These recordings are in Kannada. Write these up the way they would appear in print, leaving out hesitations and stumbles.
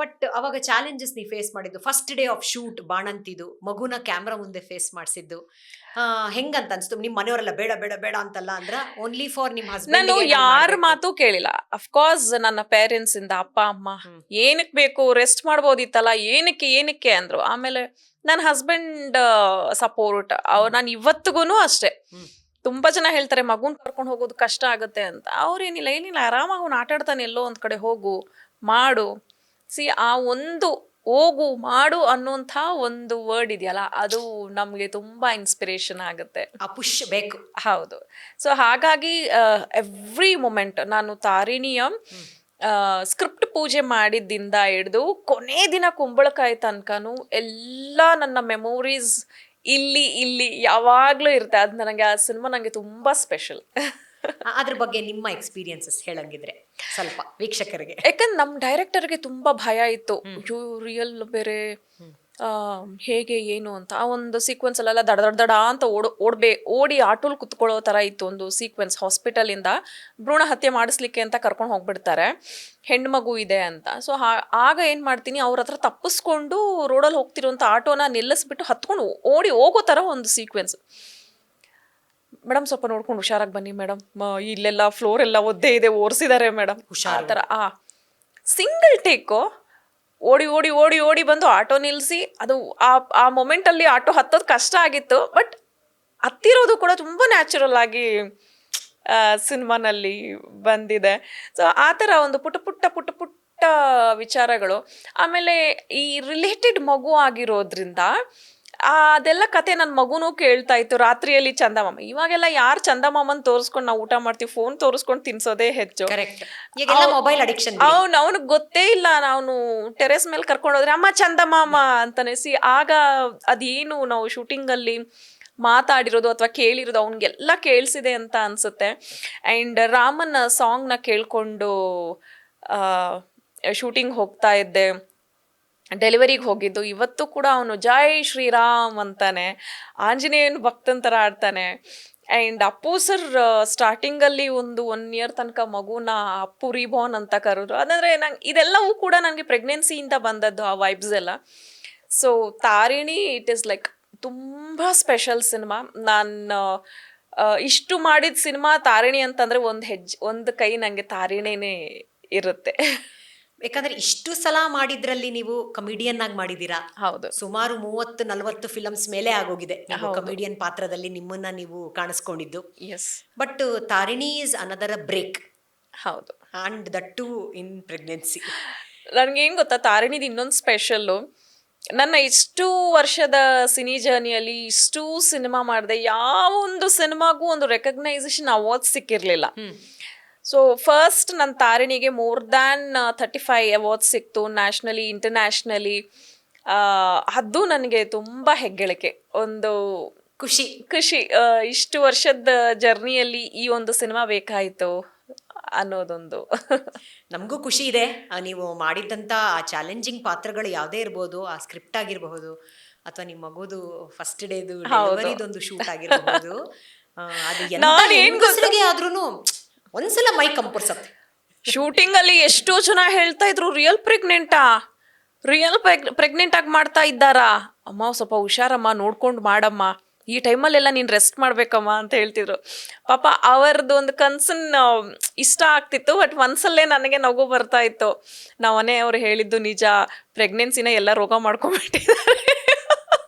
ಬಟ್ ಅವಾಗ ಚಾಲೆಂಜಸ್ ನೀವು ಫೇಸ್ ಮಾಡಿದ್ದು ಫಸ್ಟ್ ಡೇ ಆಫ್ ಶೂಟ್ ಬಾಣಂತಿದು ಮಗುನ ಕ್ಯಾಮ್ರಾ ಮುಂದೆ ಫೇಸ್ ಮಾಡಿಸಿದ್ದು ಹೆಂಗಂತ ಅನ್ಸ್ತು? ನಿಮ್ ಮನೆಯವರೆಲ್ಲ ಬೇಡ ಬೇಡ ಬೇಡ ಅಂತಲ್ಲ ಅಂದ್ರ ಓನ್ಲಿ ಫಾರ್ ನಿಮ್ ನಾನು ಹಸ್ಬೆಂಡ್ ಯಾರ ಮಾತು ಕೇಳಿಲ್ಲ. ಅಫ್ಕೋರ್ಸ್ ನನ್ನ ಪೇರೆಂಟ್ಸ್ ಇಂದ ಅಪ್ಪ ಅಮ್ಮ ಏನಕ್ ಬೇಕು, ರೆಸ್ಟ್ ಮಾಡ್ಬೋದಿತ್ತಲ್ಲ, ಏನಕ್ಕೆ ಅಂದ್ರು. ಆಮೇಲೆ ನನ್ನ ಹಸ್ಬೆಂಡ್ ಸಪೋರ್ಟ್, ನಾನು ಇವತ್ತಿಗೂ ಅಷ್ಟೇ. ತುಂಬಾ ಜನ ಹೇಳ್ತಾರೆ ಮಗುನ್ ಕರ್ಕೊಂಡು ಹೋಗೋದು ಕಷ್ಟ ಆಗುತ್ತೆ ಅಂತ. ಅವ್ರೇನಿಲ್ಲ, ಏನಿಲ್ಲ, ಆರಾಮಾಗಿ ಅವ್ನು ಆಟ ಆಡ್ತಾನೆ, ಎಲ್ಲೋ ಒಂದ್ ಕಡೆ ಹೋಗು ಮಾಡು. ಆ ಒಂದು ಹೋಗು ಮಾಡು ಅನ್ನೋಂಥ ಒಂದು ವರ್ಡ್ ಇದೆಯಲ್ಲ, ಅದು ನಮ್ಗೆ ತುಂಬಾ ಇನ್ಸ್ಪಿರೇಷನ್ ಆಗುತ್ತೆ. ಆ ಪುಷ್ ಬೇಕು. ಹೌದು. ಸೊ ಹಾಗಾಗಿ ಎವ್ರಿ ಮೊಮೆಂಟ್ ನಾನು ತಾರಿಣಿಯ ಸ್ಕ್ರಿಪ್ಟ್ ಪೂಜೆ ಮಾಡಿದ್ದಿಂದ ಹಿಡ್ದು ಕೊನೆ ದಿನ ಕುಂಬಳಕಾಯಿ ತನಕನೂ ಎಲ್ಲ ನನ್ನ ಮೆಮೊರೀಸ್ ಇಲ್ಲಿ ಯಾವಾಗ್ಲೂ ಇರುತ್ತೆ. ಅದು ನನಗೆ ಆ ಸಿನಿಮಾ ನನಗೆ ತುಂಬಾ ಸ್ಪೆಷಲ್. ಅದ್ರ ಬಗ್ಗೆ ನಿಮ್ಮ ಎಕ್ಸ್ಪೀರಿಯನ್ಸಸ್ ಹೇಳಂಗಿದ್ರೆ ಸ್ವಲ್ಪ ವೀಕ್ಷಕರಿಗೆ. ಯಾಕಂದ್ರೆ ನಮ್ಮ ಡೈರೆಕ್ಟರ್ಗೆ ತುಂಬಾ ಭಯ ಇತ್ತು, ರಿಯಲ್ ಬೇರೆ ಹೇಗೆ ಏನು ಅಂತ. ಆ ಒಂದು ಸೀಕ್ವೆನ್ಸ್ ಅಲ್ಲೆಲ್ಲ ದಡ ಅಂತ ಓಡಿ ಆಟೋಲ್ ಕುತ್ಕೊಳ್ಳೋ ತರ ಇತ್ತು ಒಂದು ಸೀಕ್ವೆನ್ಸ್. ಹಾಸ್ಪಿಟಲ್ ಇಂದ ಭ್ರೂಣ ಹತ್ಯೆ ಮಾಡಿಸ್ಲಿಕ್ಕೆ ಅಂತ ಕರ್ಕೊಂಡು ಹೋಗ್ಬಿಡ್ತಾರೆ, ಹೆಣ್ಣು ಮಗು ಇದೆ ಅಂತ. ಸೊ ಆಗ ಏನ್ ಮಾಡ್ತೀನಿ, ಅವ್ರ ಹತ್ರ ತಪ್ಪಿಸ್ಕೊಂಡು ರೋಡಲ್ಲಿ ಹೋಗ್ತಿರೋಂಥ ಆಟೋನ ನಿಲ್ಲಿಸ್ಬಿಟ್ಟು ಹತ್ಕೊಂಡು ಓಡಿ ಹೋಗೋ ತರ ಒಂದು ಸೀಕ್ವೆನ್ಸ್. ಮೇಡಮ್ ಸ್ವಲ್ಪ ನೋಡ್ಕೊಂಡು ಹುಷಾರಾಗಿ ಬನ್ನಿ ಮೇಡಮ್, ಇಲ್ಲೆಲ್ಲ ಫ್ಲೋರ್ ಎಲ್ಲ ಒದ್ದೆ ಇದೆ, ಓಡಿಸಿದ್ದಾರೆ ಮೇಡಮ್, ಆ ಥರ. ಸಿಂಗಲ್ ಟೇಕು ಓಡಿ ಓಡಿ ಓಡಿ ಓಡಿ ಬಂದು ಆಟೋ ನಿಲ್ಲಿಸಿ, ಅದು ಆ ಮೊಮೆಂಟಲ್ಲಿ ಆಟೋ ಹತ್ತೋದು ಕಷ್ಟ ಆಗಿತ್ತು, ಬಟ್ ಹತ್ತಿರೋದು ಕೂಡ ತುಂಬ ನ್ಯಾಚುರಲ್ ಆಗಿ ಸಿನಿಮಾನಲ್ಲಿ ಬಂದಿದೆ. ಸೊ ಆ ಥರ ಒಂದು ಪುಟ್ಟ ಪುಟ್ಟ ವಿಚಾರಗಳು. ಆಮೇಲೆ ಈ ರಿಲೇಟೆಡ್ ಮಗು ಆಗಿರೋದ್ರಿಂದ ಅದೆಲ್ಲ ಕತೆ ನನ್ನ ಮಗುನೂ ಕೇಳ್ತಾ ಇತ್ತು ರಾತ್ರಿಯಲ್ಲಿ. ಚಂದಮಾಮ, ಇವಾಗೆಲ್ಲ ಯಾರು ಚಂದಮಾಮನ್ ತೋರಿಸ್ಕೊಂಡು ನಾವು ಊಟ ಮಾಡ್ತೀವಿ, ಫೋನ್ ತೋರಿಸ್ಕೊಂಡು ತಿನ್ಸೋದೇ ಹೆಚ್ಚು. Mobile addiction. ಅವನಿಗೆ ಗೊತ್ತೇ ಇಲ್ಲ. ನಾವು ಟೆರೆಸ್ ಮೇಲೆ ಕರ್ಕೊಂಡೋದ್ರೆ ಅಮ್ಮ ಚಂದಮಾಮ ಅಂತಾನೆ. ಆಗ ಅದೇನು ನಾವು ಶೂಟಿಂಗ್ ಅಲ್ಲಿ ಮಾತಾಡಿರೋದು ಅಥವಾ ಕೇಳಿರೋದು ಅವನಿಗೆಲ್ಲ ಕೇಳಿಸಿದೆ ಅಂತ ಅನ್ಸುತ್ತೆ. ಆ್ಯಂಡ್ ರಾಮನ್ ಸಾಂಗ್ನ ಕೇಳ್ಕೊಂಡು ಶೂಟಿಂಗ್ ಹೋಗ್ತಾ ಇದ್ದೆ. ಡೆಲಿವರಿಗೆ ಹೋಗಿದ್ದು. ಇವತ್ತು ಕೂಡ ಅವನು ಜೈ ಶ್ರೀರಾಮ್ ಅಂತಾನೆ, ಆಂಜನೇಯನ ಭಕ್ತನ ಥರ ಆಡ್ತಾನೆ. ಆ್ಯಂಡ್ ಅಪ್ಪು ಸರ್ ಸ್ಟಾರ್ಟಿಂಗಲ್ಲಿ ಒಂದು 1 year ತನಕ ಮಗುನ ಅಪ್ಪು ರೀಬೋನ್ ಅಂತ ಕರೆದ್ರು. ಅದಂದರೆ ನಂಗೆ ಇದೆಲ್ಲವೂ ಕೂಡ ನನಗೆ ಪ್ರೆಗ್ನೆನ್ಸಿಯಿಂದ ಬಂದದ್ದು, ಆ ವೈಬ್ಸ್ ಎಲ್ಲ. So Tarini it is like ತುಂಬ ಸ್ಪೆಷಲ್ ಸಿನಿಮಾ. ನಾನು ಇಷ್ಟು ಮಾಡಿದ ಸಿನಿಮಾ ತಾರಿಣಿ ಅಂತಂದರೆ ಒಂದು ಕೈ ನನಗೆ ತಾರಿಣಿನೇ ಇರುತ್ತೆ. ಯಾಕಂದ್ರೆ ಇಷ್ಟು ಸಲ ಮಾಡಿದ್ರಲ್ಲಿ ನೀವು ಕಮಿಡಿಯನ್ ಆಗಿ ಮಾಡಿದೀರಾ. ಹೌದು. ಸುಮಾರು 30-40 ಫಿಲಮ್ಸ್ ಮೇಲೆ ಆಗೋಗಿದೆ ಕಮಿಡಿಯನ್ ಪಾತ್ರದಲ್ಲಿ ನಿಮ್ಮನ್ನ ನೀವು ಕಾಣಿಸ್ಕೊಂಡಿದ್ದು. But Tarini is another break. ಹೌದು. And that too in pregnancy. ನನಗೇನು ಗೊತ್ತಾ, ತಾರಿಣಿದು ಇನ್ನೊಂದು ಸ್ಪೆಷಲ್ಲು, ನನ್ನ ಇಷ್ಟು ವರ್ಷದ ಸಿನಿ ಜರ್ನಿಯಲ್ಲಿ ಇಷ್ಟು ಸಿನಿಮಾ ಮಾಡಿದೆ, ಯಾವೊಂದು ಸಿನಿಮಾಗೂ ಒಂದು ರೆಕಗ್ನೈಸೇಷನ್ ಅವಾರ್ಡ್ಸ್ ಸಿಕ್ಕಿರಲಿಲ್ಲ. ಸೊ ಫಸ್ಟ್ ನನ್ನ ತಾರಿಣಿಗೆ more than 35 ಅವಾರ್ಡ್ಸ್ ಸಿಕ್ತು, ನ್ಯಾಷನಲಿ ಇಂಟರ್ನ್ಯಾಷನಲಿ. ಅದು ನನಗೆ ತುಂಬ ಹೆಗ್ಗಳಿಕೆ, ಒಂದು ಖುಷಿ. ಇಷ್ಟು ವರ್ಷದ ಜರ್ನಿಯಲ್ಲಿ ಈ ಒಂದು ಸಿನಿಮಾ ಬೇಕಾಯಿತು ಅನ್ನೋದೊಂದು. ನಮಗೂ ಖುಷಿ ಇದೆ. ನೀವು ಮಾಡಿದ್ದಂಥ ಆ ಚಾಲೆಂಜಿಂಗ್ ಪಾತ್ರಗಳು ಯಾವುದೇ ಇರ್ಬೋದು, ಆ ಸ್ಕ್ರಿಪ್ಟ್ ಆಗಿರಬಹುದು ಅಥವಾ ನಿಮ್ಮ ಮಗುದು ಫಸ್ಟ್ ಡೇದು ಡೆಲಿವರಿದೊಂದು ಶೂಟ್ ಆಗಿರಬಹುದು, ಅದು ಆದ್ರೂ ಒಂದ್ಸಲ ಮೈ ಕಂಪರ್ಸತ್ತೆ. ಶೂಟಿಂಗ್ ಅಲ್ಲಿ ಎಷ್ಟೋ ಜನ ಹೇಳ್ತಾ ಇದ್ರು, ರಿಯಲ್ ಪ್ರೆಗ್ನೆಂಟ್ ಆಗಿ ಮಾಡ್ತಾ ಇದ್ದಾರಾ ಅಮ್ಮ, ಸ್ವಲ್ಪ ಹುಷಾರಮ್ಮ, ನೋಡ್ಕೊಂಡು ಮಾಡಮ್ಮ, ಈ ಟೈಮಲ್ಲೆಲ್ಲ ನೀನು ರೆಸ್ಟ್ ಮಾಡ್ಬೇಕಮ್ಮ ಅಂತ ಹೇಳ್ತಿದ್ರು. ಪಾಪ ಅವರದ್ದು ಒಂದು ಕನ್ಸನ್ ಇಷ್ಟ ಆಗ್ತಿತ್ತು, ಬಟ್ ಒಂದ್ಸಲೇ ನನಗೆ ನಗು ಬರ್ತಾ ಇತ್ತು. ನಾವು ಮನೆಯವ್ರು ಹೇಳಿದ್ದು ನಿಜ, ಪ್ರೆಗ್ನೆನ್ಸಿನ ಎಲ್ಲ ರೋಗ ಮಾಡ್ಕೊಂಡ್ಬಿಟ್ಟಿದ್ದಾರೆ.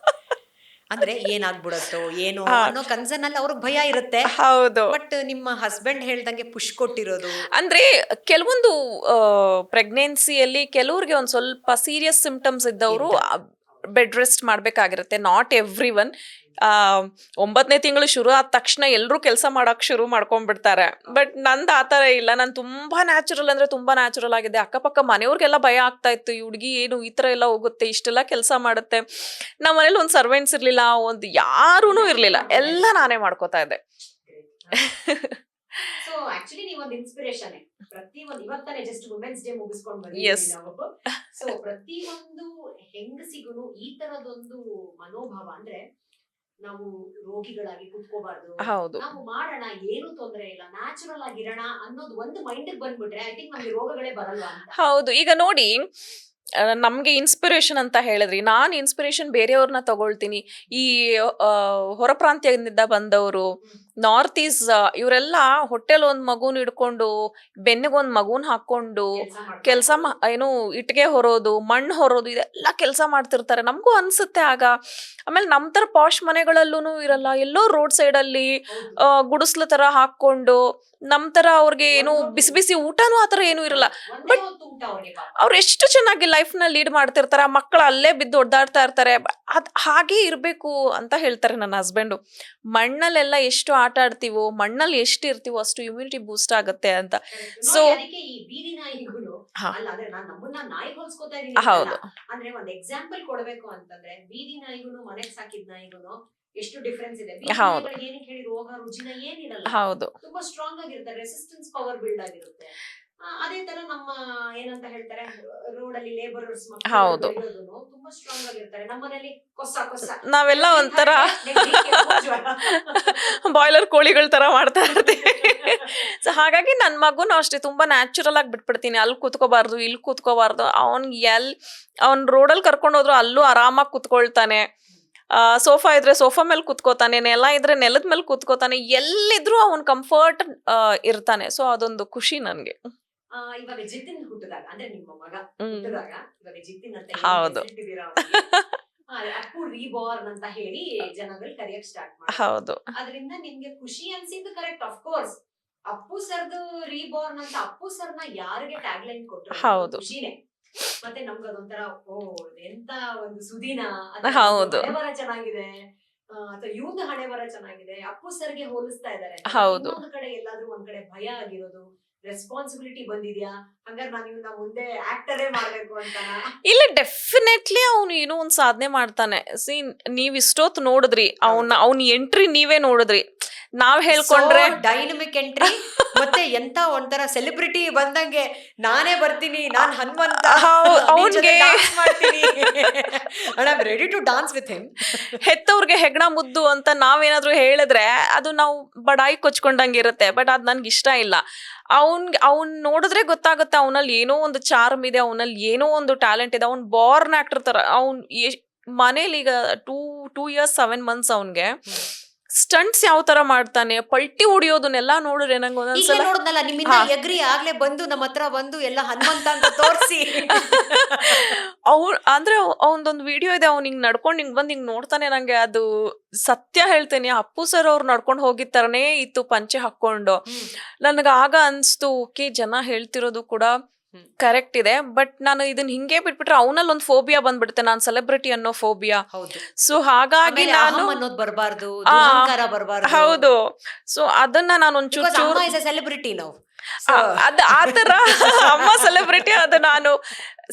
ಅಂದ್ರೆ ಏನಾಗ್ಬಿಡತ್ತೋ ಏನೋ ಅನ್ನೋ ಕನ್ಸರ್ನ್ ಅಲ್ಲಿ ಅವ್ರಿಗೆ ಭಯ ಇರುತ್ತೆ. ಹೌದು. ಬಟ್ ನಿಮ್ಮ ಹಸ್ಬೆಂಡ್ ಹೇಳ್ದಂಗೆ ಪುಷ್ ಕೊಟ್ಟಿರೋದು, ಅಂದ್ರೆ ಕೆಲವೊಂದು ಪ್ರೆಗ್ನೆನ್ಸಿಯಲ್ಲಿ ಕೆಲವ್ರಿಗೆ ಒಂದ್ ಸ್ವಲ್ಪ ಸೀರಿಯಸ್ ಸಿಂಪ್ಟಮ್ಸ್ ಇದ್ದವರು ಬೆಡ್ ರೆಸ್ಟ್ ಮಾಡ್ಬೇಕಾಗಿರುತ್ತೆ. Not every one. 9ನೇ ತಿಂಗಳು ಶುರು ಆದ ತಕ್ಷಣ ಎಲ್ಲರೂ ಕೆಲಸ ಮಾಡಕ್ ಶುರು ಮಾಡ್ಕೊಂಡ್ಬಿಡ್ತಾರೆ. ಬಟ್ ನಂದು ಆ ಥರ ಇಲ್ಲ. ನಾನು ತುಂಬಾ ನ್ಯಾಚುರಲ್ ಅಂದ್ರೆ ತುಂಬಾ ನ್ಯಾಚುರಲ್ ಆಗಿದೆ. ಅಕ್ಕಪಕ್ಕ ಮನೆಯವ್ರಿಗೆಲ್ಲ ಭಯ ಆಗ್ತಾ ಇತ್ತು, ಈ ಹುಡುಗಿ ಏನು ಈ ಥರ ಎಲ್ಲ ಹೋಗುತ್ತೆ, ಇಷ್ಟೆಲ್ಲ ಕೆಲಸ ಮಾಡುತ್ತೆ. ನಮ್ಮ ಮನೇಲಿ ಒಂದು ಸರ್ವೆಂಟ್ಸ್ ಇರ್ಲಿಲ್ಲ, ಒಂದು ಯಾರೂ ಇರ್ಲಿಲ್ಲ, ಎಲ್ಲ ನಾನೇ ಮಾಡ್ಕೋತಾ ಇದ್ದೆ. ಸೊ ಆಕ್ಚುಲಿ ನೀವು ಒಂದು ಇನ್ಸ್ಪಿರೇಷನ್. ಪ್ರತಿಯೊಂದು ಇವತ್ತಾನೆ ಜಸ್ಟ್ ವುಮೆನ್ಸ್ ಡೇ ಮುಗಿಸ್ಕೊಂಡು ನಾವು. ಸೊ ಪ್ರತಿಯೊಂದು ಹೆಂಗಸಿಗೂ ಈ ತರದೊಂದು ಮನೋಭಾವ, ಅಂದ್ರೆ ನಾವು ರೋಗಿಗಳಾಗಿ ಕುತ್ಕೋಬಾರ್ದು, ನಾವು ಮಾಡೋಣ, ಏನು ತೊಂದರೆ ಇಲ್ಲ, ನ್ಯಾಚುರಲ್ ಆಗಿರೋಣ ಅನ್ನೋದು ಒಂದು ಮೈಂಡ್ ಬಂದ್ಬಿಟ್ರೆ ಐ ಥಿಂಕ್ ನಮ್ಗೆ ರೋಗಗಳೇ ಬರಲ್ಲ ಅಂತ. ಹೌದು. ಈಗ ನೋಡಿ, ನಮಗೆ ಇನ್ಸ್ಪಿರೇಷನ್ ಅಂತ ಹೇಳಿದ್ರಿ, ನಾನು ಇನ್ಸ್ಪಿರೇಷನ್ ಬೇರೆಯವ್ರನ್ನ ತಗೊಳ್ತೀನಿ. ಈ ಹೊರ ಪ್ರಾಂತ್ಯದಿಂದ ಬಂದವರು, ನಾರ್ತ್ ಈಸ್ಟ್ ಇವರೆಲ್ಲ ಹೊಟ್ಟೆಲ್ ಒಂದು ಮಗುನ ಹಿಡ್ಕೊಂಡು ಬೆನ್ನಿಗೊಂದು ಮಗುನ ಹಾಕೊಂಡು ಕೆಲಸ ಏನು ಇಟ್ಟಿಗೆ ಹೊರೋದು, ಮಣ್ಣು ಹೊರೋದು, ಇದೆಲ್ಲ ಕೆಲಸ ಮಾಡ್ತಿರ್ತಾರೆ. ನಮಗೂ ಅನ್ಸುತ್ತೆ ಆಗ. ಆಮೇಲೆ ನಮ್ಮ ಥರ ಪಾಶ್ ಮನೆಗಳಲ್ಲೂ ಇರಲ್ಲ, ಎಲ್ಲೋ ರೋಡ್ ಸೈಡಲ್ಲಿ ಗುಡಿಸ್ಲ ಥರ ಹಾಕ್ಕೊಂಡು, ನಮ್ಮ ಥರ ಅವ್ರಿಗೆ ಏನು ಬಿಸಿ ಬಿಸಿ ಊಟನೂ ಆ ಥರ ಏನೂ ಇರಲ್ಲ. ಬಟ್ ಅವ್ರು ಎಷ್ಟು ಚೆನ್ನಾಗಿ ಲೈಫ್ನ ಲೀಡ್ ಮಾಡ್ತಿರ್ತಾರೆ. ಆ ಮಕ್ಕಳು ಅಲ್ಲೇ ಬಿದ್ದು ಒದ್ದಾಡ್ತಾ ಇರ್ತಾರೆ. ಅದು ಹಾಗೇ ಇರಬೇಕು ಅಂತ ಹೇಳ್ತಾರೆ ನನ್ನ ಹಸ್ಬೆಂಡು. ಮಣ್ಣಲ್ಲೆಲ್ಲ ಎಷ್ಟು ಆಟ ಆಡ್ತೀವೋ, ಮಣ್ಣಲ್ಲಿ ಎಷ್ಟು ಇರ್ತೀವೋ ಅಷ್ಟು ಇಮ್ಯುನಿಟಿ ಬೂಸ್ಟ್ ಆಗುತ್ತೆ ಅಂತ. ಸೊ ಈ ಬೀದಿ ನಾಯಿಗಳು ಹಾ. ಅಲ್ಲ, ಅಂದ್ರೆ ನಾನು ನಮ್ಮನ್ನ ನಾಯಿ ಹೋಲ್ಸ್ಕೊತಾ ಹೌದು. ಇದೀನಿ. ಅಂದ್ರೆ ಒಂದ್ ಎಕ್ಸಾಂಪಲ್ ಕೊಡ್ಬೇಕು ಅಂತಂದ್ರೆ, ಬೀದಿ ನಾಯಿಗೂ ಮನೆಗ್ ಸಾಕಿದ ನಾಯಿಗೂ ಎಷ್ಟು ಡಿಫ್ರೆನ್ಸ್ ಇದೆ. ಬೀದಿ ಹೌದು. ನಾಯಿಗಳಿಗೆ ಏನಕ್ಕೆ ಹೇಳಿ ರೋಗ ರುಜಿನ ಏನಿರಲ್ಲ, ಹೌದು ತುಂಬಾ ಸ್ಟ್ರಾಂಗ್ ಆಗಿರುತ್ತೆ, ರೆಸಿಸ್ಟೆನ್ಸ್ ಪವರ್ ಬಿಲ್ಡ್ ಆಗಿರುತ್ತೆ. ಅದೇ ತರ ನಮ್ಮ ಏನಂತ ಹೇಳ್ತಾರೆ, ರೋಡ್ ಅಲ್ಲಿ ಲೇಬರರ್ಸ್ ಹೌದು. ತುಂಬಾ ಸ್ಟ್ರಾಂಗ್ ಆಗಿರ್ತಾರೆ. ನಮ್ಮನೇಲಿ ಕೊಸ ಕೊಸ ನಾವೆಲ್ಲ ಒಂಥರ ಬಾಯ್ಲರ್ ಕೋಳಿಗಳ ತರ ಮಾಡ್ತಾ ಇರ್ತೀವಿ. ಸೊ ಹಾಗಾಗಿ ನನ್ನ ಮಗುನು ಅಷ್ಟೇ ತುಂಬಾ ನ್ಯಾಚುರಲ್ ಆಗಿ ಬಿಟ್ಬಿಡ್ತೀನಿ. ಅಲ್ಲಿ ಕೂತ್ಕೋಬಾರ್ದು, ಇಲ್ಲಿ ಕೂತ್ಕೋಬಾರ್ದು. ಅವ್ನ್ ರೋಡಲ್ಲಿ ಕರ್ಕೊಂಡು ಹೋದ್ರು ಅಲ್ಲೂ ಆರಾಮಾಗಿ ಕೂತ್ಕೊಳ್ತಾನೆ. ಸೋಫಾ ಇದ್ರೆ ಸೋಫಾ ಮೇಲೆ ಕೂತ್ಕೋತಾನೆ, ನೆಲ ಇದ್ರೆ ನೆಲದ ಮೇಲೆ ಕೂತ್ಕೋತಾನೆ. ಎಲ್ಲಿದ್ರು ಅವ್ನ್ ಕಂಫರ್ಟ್ ಇರ್ತಾನೆ. ಸೊ ಅದೊಂದು ಖುಷಿ ನನ್ಗೆ. ಇವಾಗ ಜಿತಿನ್ ಹುಟ್ಟಿದಾಗ, ಅಂದ್ರೆ ನಿಮ್ಮ ಮಗ ಹುಟ್ಟಿದಾಗ, ಇವಾಗ ಜಿತಿನ್ ಅಂತ ಹೌದು. ಹೆಸರಿಟ್ಟಿದ್ದೀರಾ ಅಪ್ಪು ರೀಬಾರ್ನ್ ಅಂತ ಹೇಳಿ ಜನಗಳು ಕರೆಯಕ್ ಸ್ಟಾರ್ಟ್ ಮಾಡಿ. ಹೌದು. ಅದರಿಂದ ನಿಮ್ಗೆ ಖುಷಿ ಅನ್ಸಿದ್ದು ಕರೆಕ್ಟ್. ಆಫ್ ಕೋರ್ಸ್ ಅಪ್ಪು ಸರ್ದು ರೀಬಾರ್ನ್ ಅಂತ ಅಪ್ಪು ಸರ್ನ ಯಾರಿಗೆ ಟ್ಯಾಗ್ ಲೈನ್ ಕೊಟ್ಟರು ಹೌದು. ಖುಷಿನೇ. ಮತ್ತೆ ನಮ್ಗೆ ಅದೊಂಥರ ಎಂತ ಒಂದು ಸುದಿನ, ಹೌದು. ಹಣೆ ಬರ ಚೆನ್ನಾಗಿದೆ, ಅಥವಾ ಇವ್ನ ಹಣೆ ಬರ ಚೆನ್ನಾಗಿದೆ, ಅಪ್ಪು ಸರ್ಗೆ ಹೋಲಿಸ್ತಾ ಇದಾರೆ. ಹೌದು. ಇನ್ನೊಂದು ಕಡೆ ಎಲ್ಲಾದ್ರೂ ಒಂದ್ ಕಡೆ ಭಯ ಆಗಿರೋದು, ರೆಸ್ಪಾನ್ಸಿಬಿಲಿಟಿ ಬಂದಿದ್ಯಾ, ಹಂಗಾರೆ ನಾನು ಇವನ್ನ ಮುಂದೆ ಆಕ್ಟರೇ ಮಾಡ್ಬೇಕು ಅಂತ? ಇಲ್ಲ, ಡೆಫಿನೆಟ್ಲಿ ಅವ್ನು ಏನೋ ಒಂದ್ ಸಾಧನೆ ಮಾಡ್ತಾನೆ. ಸಿ, ನೀವ್ ಇಷ್ಟೊತ್ತು ನೋಡಿದ್ರಿ ಅವ್ನ ಎಂಟ್ರಿ, ನೀವೇ ನೋಡಿದ್ರಿ. ನಾವ್ ಹೇಳ್ಕೊಂಡ್ರೆ ಡೈನಮಿಕ್ ಎಂಟ್ರಿ, ಮತ್ತೆ ಎಂತ ಒಂಥರ ಸೆಲೆಬ್ರಿಟಿ ಬಂದಂಗೆ ನಾನೇ ಬರ್ತೀನಿ, ನಾನ್ ಹನುಮಂತ, ಅವ್ನ್ಗೆ ready to dance with him. ಹೆತ್ತವ್ರಿಗೆ ಹೆಗ್ಣ ಮುದ್ದು ಅಂತ ನಾವೇನಾದ್ರೂ ಹೇಳಿದ್ರೆ ಅದು ನಾವು ಬಡಾಯಿ ಕೊಚ್ಕೊಂಡಂಗಿರುತ್ತೆ. ಬಟ್ ಅದ್ ನನ್ಗೆ ಇಷ್ಟ ಇಲ್ಲ. ಅವ್ನ್ ನೋಡಿದ್ರೆ ಗೊತ್ತಾಗುತ್ತೆ ಅವನಲ್ಲಿ ಏನೋ ಒಂದು ಚಾರ್ಮ್ ಇದೆ, ಅವನಲ್ಲಿ ಏನೋ ಒಂದು ಟ್ಯಾಲೆಂಟ್ ಇದೆ. ಅವ್ನ್ ಬಾರ್ನ್ ಆಕ್ಟರ್ ತರ. ಮನೇಲಿ ಈಗ 2 years 7 months ಅವನ್ಗೆ ಸ್ಟಂಟ್ಸ್ ಯಾವ ತರ ಮಾಡ್ತಾನೆ, ಪಲ್ಟಿ ಹೊಡಿಯೋದನ್ನೆಲ್ಲ ನೋಡಿದ್ರೆ ನಂಗೆ ಒಂದೊಂದ್ಸಲ ನೋಡಿದ್ನಲ್ಲ, ನಿಮ್ಮಿಂದ ಎಗ್ರಿ ಆಗ್ಲೇ ಬಂದು ನಮ್ಮ ಹತ್ರ ಬಂದು ಎಲ್ಲ ಹನುಮಂತ ಅಂತ ತೋರಿಸಿ. ಅಂದ್ರೆ ಅವನದೊಂದು ವಿಡಿಯೋ ಇದೆ, ಅವ್ನು ಹಿಂಗ್ ನಡ್ಕೊಂಡು ಹಿಂಗ್ ಬಂದು ಹಿಂಗ್ ನೋಡ್ತಾನೆ. ನಂಗೆ ಅದು ಸತ್ಯ ಹೇಳ್ತೇನೆ, ಅಪ್ಪು ಸರ್ ಅವ್ರು ನಡ್ಕೊಂಡು ಹೋಗಿದ್ ತರನೇ ಇತ್ತು ಪಂಚೆ ಹಾಕೊಂಡು. ನನ್ಗ ಆಗ ಅನ್ಸ್ತು, ಓಕೆ, ಜನ ಹೇಳ್ತಿರೋದು ಕೂಡ ಕರೆಕ್ಟ್ ಇದೆ. ಬಟ್ ನಾನು ಇದನ್ನ ಹಿಂಗೆ ಬಿಟ್ಬಿಟ್ರೆ ಅವನಲ್ಲಿ ಒಂದು ಫೋಬಿಯಾ ಬಂದ್ಬಿಡುತ್ತೆ, ನಾನು ಸೆಲೆಬ್ರಿಟಿ ಅನ್ನೋ ಫೋಬಿಯಾ. ಸೊ ಹಾಗಾಗಿ ನಾನು ಬರಬಾರ್ದು, ಹೌದು. ಸೊ ಅದನ್ನ ನಾನು ಒಂಚೂರು ಸೆಲೆಬ್ರಿಟಿ ನಾವು ಆತರ ಅಮ್ಮ ಸೆಲೆಬ್ರಿಟಿ. ಅದು ನಾನು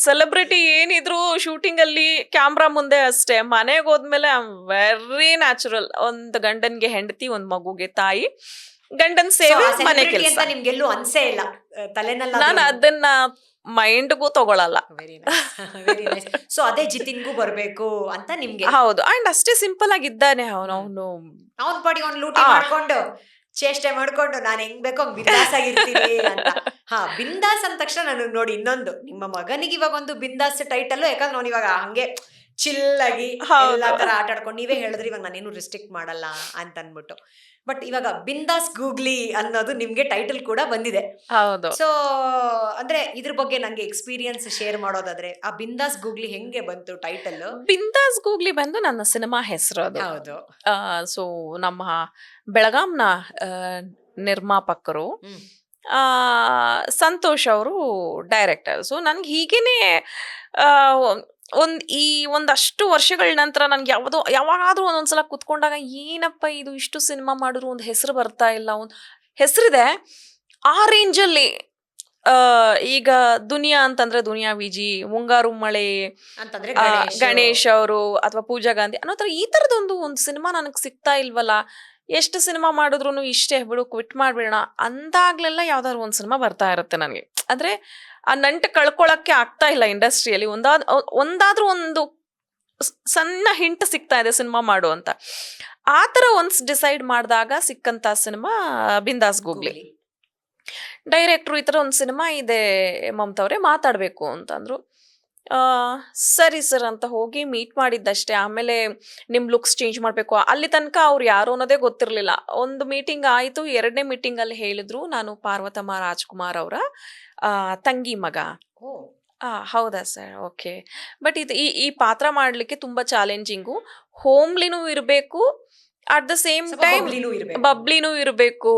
ಸೆಲೆಬ್ರಿಟಿ ಏನಿದ್ರು ಶೂಟಿಂಗ್ ಅಲ್ಲಿ ಕ್ಯಾಮ್ರಾ ಮುಂದೆ ಅಷ್ಟೇ. ಮನೆಗೆ ಹೋದ್ಮೇಲೆ ಐ ಆಮ್ ವೆರಿ ನ್ಯಾಚುರಲ್. ಒಂದ್ ಗಂಡನ್ಗೆ ಹೆಂಡತಿ, ಒಂದ್ ಮಗುಗೆ ತಾಯಿ, ಗಂಡನ್ ಸೇವೆ, ಮನೆ ಕೆಲಸ. ನಿಮ್ಗೆಲ್ಲೂ ಅನ್ಸೇ ಇಲ್ಲ ತಲೆನಲ್ಲ? ನಾನು ಅದನ್ನ ಮೈಂಡ್ಗೂ ತಗೊಳಲ್ಲ. ಸೊ ಅದೇ ಜಿತಿನ್ಗೂ ಬರ್ಬೇಕು ಅಂತ ನಿಮ್ಗೆ? ಹೌದು. ಅಂಡ್ ಅಷ್ಟೇ ಸಿಂಪಲ್ ಆಗಿದ್ದಾನೆ ಅವನು ಅವನ್ ಪಾಡಿ ಅವ್ನು ಲೂಟಿ ಮಾಡ್ಕೊಂಡು ಚೇಷ್ಟೆ ಮಾಡ್ಕೊಂಡು ನಾನು ಹೆಂಗ್ ಬೇಕೋ ಹಂಗ್ ಬಿಂದಾಸ್ ಆಗಿರ್ತೀನಿ ಅಂತ. ಬಿಂದಾಸ್ ಅಂದ ತಕ್ಷಣ ನನಗೆ ನೋಡಿ ಇನ್ನೊಂದು, ನಿಮ್ಮ ಮಗನಿಗೆ ಇವಾಗ ಒಂದು ಬಿಂದಾಸ್ ಟೈಟಲ್. ಯಾಕಂದ್ರೆ ನಾನು ಇವಾಗ ಹಂಗೆ ಚಿಲ್ಲಾಗಿ ಎಲ್ಲಾ ತರ ಆಟ ಆಡ್ಕೊಂಡು, ನೀವೇ ಹೇಳಿದ್ರಿ ಇವಾಗ ನಾನೇನು ರಿಸ್ಟ್ರಿಕ್ಟ್ ಮಾಡಲ್ಲ ಅಂತ ಅನ್ಬಿಟ್ಟು. ಬಟ್ ಇವಾಗ ಬಿಂದಾಸ್ ಗೂಗ್ಲಿ ಅನ್ನೋದು ನಿಮ್ಗೆ ಟೈಟಲ್ ಕೂಡ ಬಂದಿದೆ. ಹೌದು. ಸೊ ಅಂದ್ರೆ ಇದ್ರ ಬಗ್ಗೆ ನಂಗೆ ಎಕ್ಸ್ಪೀರಿಯನ್ಸ್ ಶೇರ್ ಮಾಡೋದಾದ್ರೆ, ಆ ಬಿಂದಾಸ್ ಗೂಗ್ಲಿ ಹೆಂಗೆ ಬಂತು ಟೈಟಲ್? ಬಿಂದಾಸ್ ಗೂಗ್ಲಿ ಬಂದು ನನ್ನ ಸಿನಿಮಾ ಹೆಸರು ಅದು. ಹೌದು. ಸೊ ನಮ್ಮ ಬೆಳಗಾಂನ ನಿರ್ಮಾಪಕರು ಸಂತೋಷ್ ಅವರು ಡೈರೆಕ್ಟರ್. ಸೊ ನನ್ಗೆ ಹೀಗೇನೆ ಒಂದಷ್ಟು ವರ್ಷಗಳ ನಂತರ ನನ್ಗೆ ಯಾವಾಗಾದ್ರೂ ಒಂದೊಂದ್ಸಲ ಕುತ್ಕೊಂಡಾಗ, ಏನಪ್ಪ ಇದು ಇಷ್ಟು ಸಿನಿಮಾ ಮಾಡಿದ್ರು ಒಂದು ಹೆಸರು ಬರ್ತಾ ಇಲ್ಲ. ಒಂದು ಹೆಸರಿದೆ ಆ ರೇಂಜಲ್ಲಿ. ಈಗ ದುನಿಯಾ ಅಂತಂದ್ರೆ ದುನಿಯಾ ವಿಜಿ, ಮುಂಗಾರು ಮಳೆ ಅಂತಂದ್ರೆ ಗಣೇಶ್ ಅವರು, ಅಥವಾ ಪೂಜಾ ಗಾಂಧಿ ಅನ್ನೋ ತರ ಈ ತರದೊಂದು ಸಿನಿಮಾ ನನಗೆ ಸಿಗ್ತಾ ಇಲ್ವಲ್ಲ. ಎಷ್ಟು ಸಿನಿಮಾ ಮಾಡಿದ್ರು ಇಷ್ಟೇ ಬಿಡು, ಕ್ವಿಟ್ ಮಾಡ್ಬಿಡೋಣ ಅಂದಾಗ್ಲೆಲ್ಲ ಯಾವ್ದಾದ್ರು ಒಂದು ಸಿನಿಮಾ ಬರ್ತಾ ಇರುತ್ತೆ ನನಗೆ. ಅಂದ್ರೆ ಆ ನಂಟು ಕಳ್ಕೊಳಕ್ಕೆ ಆಗ್ತಾ ಇಲ್ಲ ಇಂಡಸ್ಟ್ರಿಯಲ್ಲಿ. ಒಂದಾದ್ರೂ ಒಂದು ಸಣ್ಣ ಹಿಂಟ್ ಸಿಗ್ತಾ ಇದೆ ಸಿನಿಮಾ ಮಾಡು ಅಂತ. ಆ ಥರ ಒನ್ಸ್ ಡಿಸೈಡ್ ಮಾಡಿದಾಗ ಸಿಕ್ಕಂತ ಸಿನಿಮಾ ಬಿಂದಾಸ್ ಗೂಗ್ಲಿ. ಡೈರೆಕ್ಟ್ರು ಈ ಥರ ಒಂದು ಸಿನಿಮಾ ಇದೆ ಮಮತಾ ಅವರೇ, ಮಾತಾಡಬೇಕು ಅಂತಂದ್ರು. ಆ, ಸರಿ ಸರ್ ಅಂತ ಹೋಗಿ ಮೀಟ್ ಮಾಡಿದ್ದಷ್ಟೇ. ಆಮೇಲೆ ನಿಮ್ಮ ಲುಕ್ಸ್ ಚೇಂಜ್ ಮಾಡಬೇಕು ಅಲ್ಲಿ ತನಕ ಅವ್ರು ಯಾರು ಅನ್ನೋದೇ ಗೊತ್ತಿರಲಿಲ್ಲ. ಒಂದು ಮೀಟಿಂಗ್ ಆಯಿತು. 2ನೇ ಮೀಟಿಂಗಲ್ಲಿ ಹೇಳಿದ್ರು, ನಾನು ಪಾರ್ವತಮ್ಮ ರಾಜ್ಕುಮಾರ್ ಅವರ ತಂಗಿ ಮಗ. ಓ ಹೌದಾ ಸರ್? ಓಕೆ. ಬಟ್ ಇದು ಈ ಪಾತ್ರ ಮಾಡಲಿಕ್ಕೆ ತುಂಬ ಚಾಲೆಂಜಿಂಗು. ಹೋಮ್ಲಿನೂ ಇರಬೇಕು, ಅಟ್ ದ ಸೇಮ್ ಸ್ವಲ್ಪ ಟೈಮ್ ಬಬ್ಲಿನೂ ಇರ್ಬೇಕು. ಬಬ್ಲಿನೂ ಇರಬೇಕು.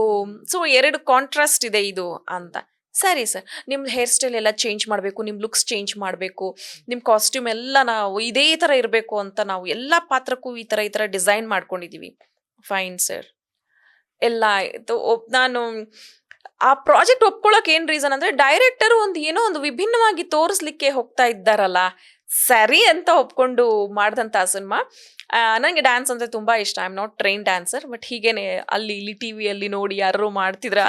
ಸೊ 2 ಕಾಂಟ್ರಾಸ್ಟ್ ಇದೆ ಇದು ಅಂತ. ಸರಿ ಸರ್, ನಿಮ್ದು ಹೇರ್ ಸ್ಟೈಲ್ ಎಲ್ಲ ಚೇಂಜ್ ಮಾಡಬೇಕು, ನಿಮ್ಮ ಲುಕ್ಸ್ ಚೇಂಜ್ ಮಾಡಬೇಕು, ನಿಮ್ಮ ಕಾಸ್ಟ್ಯೂಮ್ ಎಲ್ಲ ನಾವು ಇದೇ ಥರ ಇರಬೇಕು ಅಂತ ನಾವು ಎಲ್ಲ ಪಾತ್ರಕ್ಕೂ ಈ ಥರ ಡಿಸೈನ್ ಮಾಡ್ಕೊಂಡಿದ್ದೀವಿ. ಫೈನ್ ಸರ್, ಎಲ್ಲ ಆಯಿತು. ನಾನು ಆ ಪ್ರಾಜೆಕ್ಟ್ ಒಪ್ಕೊಳ್ಳೋಕೆ ಏನು ರೀಸನ್ ಅಂದರೆ, ಡೈರೆಕ್ಟರು ಏನೋ ಒಂದು ವಿಭಿನ್ನವಾಗಿ ತೋರಿಸ್ಲಿಕ್ಕೆ ಹೋಗ್ತಾ ಇದ್ದಾರಲ್ಲ, ಸರಿ ಅಂತ ಒಪ್ಕೊಂಡು ಮಾಡಿದಂಥ ಸಿನಿಮಾ. ನನಗೆ ಡ್ಯಾನ್ಸ್ ಅಂದರೆ ತುಂಬ ಇಷ್ಟ. I am not train dancer, but ಹೀಗೇನೆ ಅಲ್ಲಿ ಇಲ್ಲಿ ಟಿ ವಿಯಲ್ಲಿ ನೋಡಿ ಯಾರು ಮಾಡ್ತಿದ್ರೆ